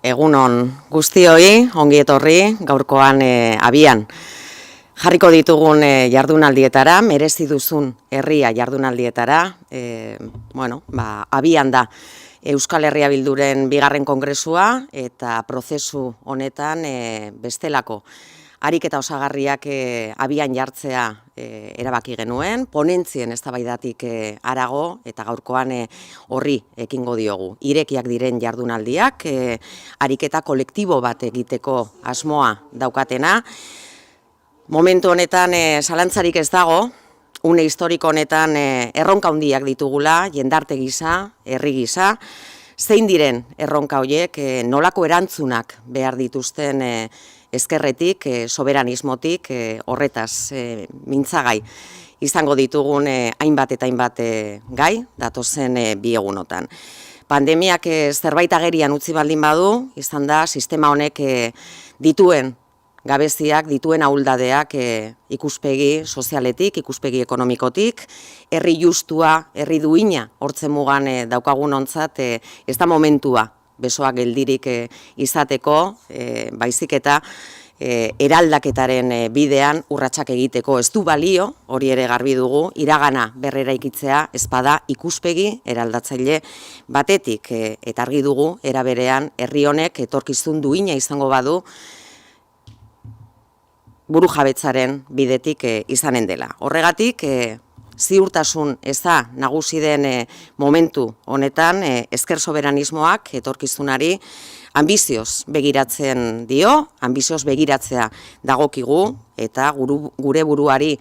Egunon guztioi, ongi etorri, gaurkoan abian. Jarriko ditugun jardunaldietara, merezi duzun herria jardunaldietara, abian da Euskal Herria Bilduren bigarren kongresua eta prozesu honetan bestelako ariketa osagarriak abian jartzea erabaki genuen, ponentzien eztabaidatik harago eta gaurkoan horri ekingo diogu. Irekiak diren jardunaldiak, ariketa kolektibo bat egiteko asmoa daukatena. Momentu honetan zalantzarik ez dago, une historiko honetan erronka handiak ditugula, jendarte gisa, herri gisa, zein diren erronka horiek nolako erantzunak behar dituzten ezkerretik, soberanismotik, horretaz mintzagai izango ditugun hainbat eta hainbat gai, datozen bi egunotan. Pandemiak zerbait agerian utzi baldin badu, izan da sistema honek dituen gabeziak, dituen ahuldadeak ikuspegi sozialetik, ikuspegi ekonomikotik, herri justua, herri duina hortzen mugan daukagun ontzat, ez da momentua besoak geldirik izateko, baizik eta eraldaketaren bidean urratsak egiteko ez du balio, hori ere garbi dugu, iragana berreraikitzea ezpada ikuspegi eraldatzaile batetik, eta argi dugu era berean herri honek etorkizun duina izango badu burujabetzaren bidetik izanen dela. Horregatik, ziurtasun eza nagusi den momentu honetan, ezker soberanismoak etorkizunari ambizioz begiratzen dio, ambizioz begiratzea dagokigu, eta gure buruari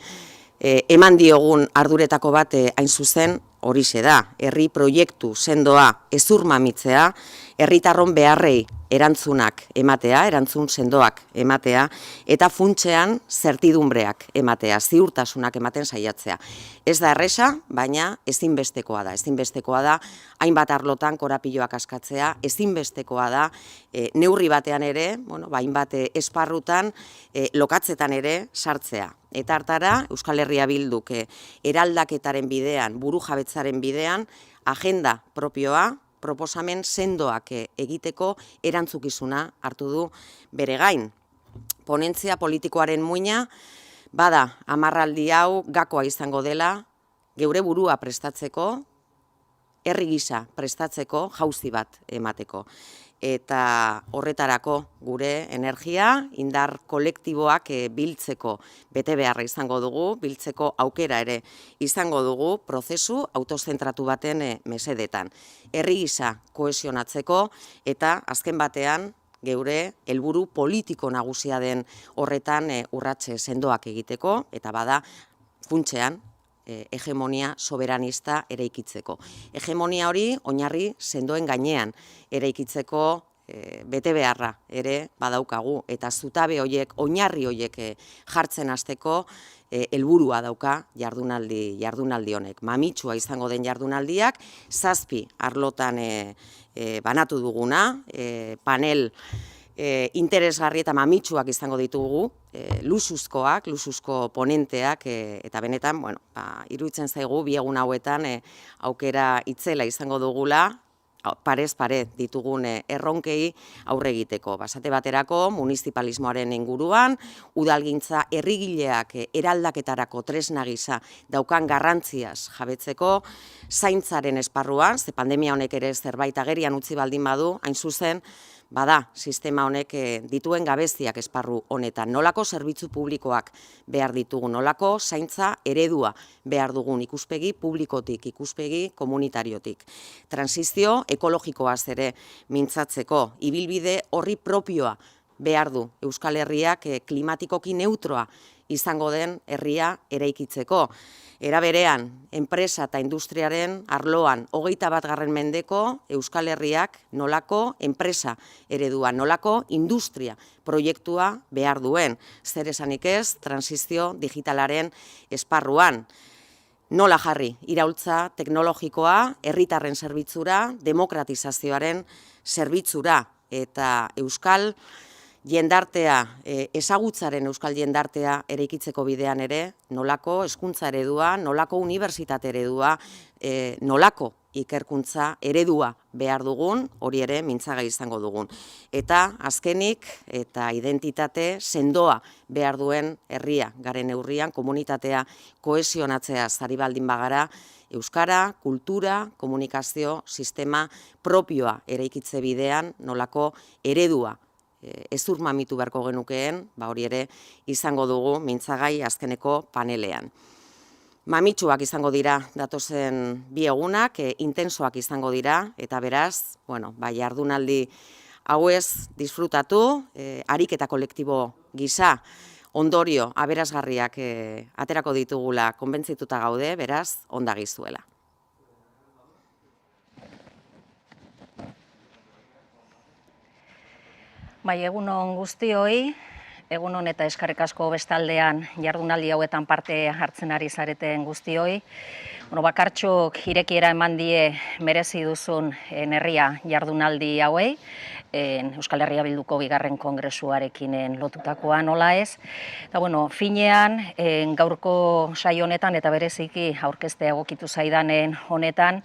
eman diogun arduretako bat hain zuzen horixe da. Herri proiektu sendoa ezurmamitzea, herritarron beharrei erantzunak ematea, erantzun sendoak ematea, eta funtsean zertidumbreak ematea, ziurtasunak ematen saiatzea. Ez da erresa, baina ezinbestekoa da hainbat arlotan korapiloak askatzea, ezinbestekoa da neurri batean ere, hainbat esparrutan lokatzetan ere sartzea. Eta hartara, Euskal Herria Bilduk eraldaketaren bidean, burujabetzaren bidean, agenda propioa, proposamen sendoak egiteko erantzukizuna hartu du bere gain. Ponentzia politikoaren muina, bada hamarraldi hau gakoa izango dela, geure burua prestatzeko, herri gisa prestatzeko, jauzi bat emateko. Eta horretarako gure energia, indar kolektiboak biltzeko bete beharra izango dugu, biltzeko aukera ere izango dugu prozesu autozentratu baten mesedetan. Herri gisa kohesionatzeko eta azken batean geure helburu politiko nagusia den horretan urratse sendoak egiteko eta bada funtsean hegemonia soberanista eraikitzeko. Hegemonia hori oinarri sendoen gainean eraikitzeko bete beharra ere badaukagu eta zutabe horiek, oinarri horiek jartzen hasteko helburua dauka jardunaldi honek. Mamitsua izango den jardunaldiak 7 arlotan banatu duguna, panel interesgarri eta mamitsuak izango ditugu, luxuzko ponenteak, eta benetan, iruditzen zaigu, bi egun hauetan aukera itzela izango dugula, parez pare ditugun erronkei aurre egiteko. Basate baterako, municipalismoaren inguruan, udalgintza herrigileak eraldaketarako tresna gisa daukan garrantziaz jabetzeko, zaintzaren esparruan, ze pandemia honek ere zerbait agerian utzi baldin badu, hain zuzen, bada, sistema honek dituen gabeziak esparru honetan. Nolako zerbitzu publikoak behar ditugu, nolako zaintza eredua behar dugun ikuspegi publikotik, ikuspegi komunitariotik. Transizio ekologikoaz ere mintzatzeko, ibilbide horri propioa behar du Euskal Herriak klimatikoki neutroa izango den herria eraikitzeko. Era berean, enpresa eta industriaren arloan 21. mendeko Euskal Herriak nolako enpresa eredua, nolako industria proiektua behar duen. Zer esanik ez, transizio digitalaren esparruan. Nola jarri, iraultza teknologikoa, herritarren zerbitzura, demokratizazioaren zerbitzura eta Euskal jendartea, ezagutzaren euskal jendartea eraikitzeko bidean ere, nolako hezkuntza eredua, nolako unibertsitate eredua, nolako ikerkuntza eredua behar dugun, hori ere mintzagai izango dugun. Eta azkenik eta identitate sendoa behar duen herria garen neurrian, komunitatea kohesionatzea ari baldin bagara, euskara, kultura, komunikazio, sistema propioa eraikitze bidean, nolako eredua ezur mamitu beharko genukeen, hori ere izango dugu mintzagai azkeneko panelean. Mamitsuak izango dira datozen bi egunak, intensoak izango dira, eta beraz, jardunaldi hauez disfrutatu, ariketa kolektibo gisa, ondorio aberasgarriak aterako ditugula konbentzituta gaude, beraz, ondagizuela. Bai, egunon guztioi, egunon eta eskerrik asko bestaldean jardunaldi hauetan parte hartzen ari zareten guztioi. Bakartxok irekiera eman die merezi duzun herria jardunaldi hauei, Euskal Herria Bilduko bigarren kongresuarekin lotutakoa nola ez. Eta finean, gaurko saio honetan eta bereziki aurkeztea egokitu zaidanen honetan,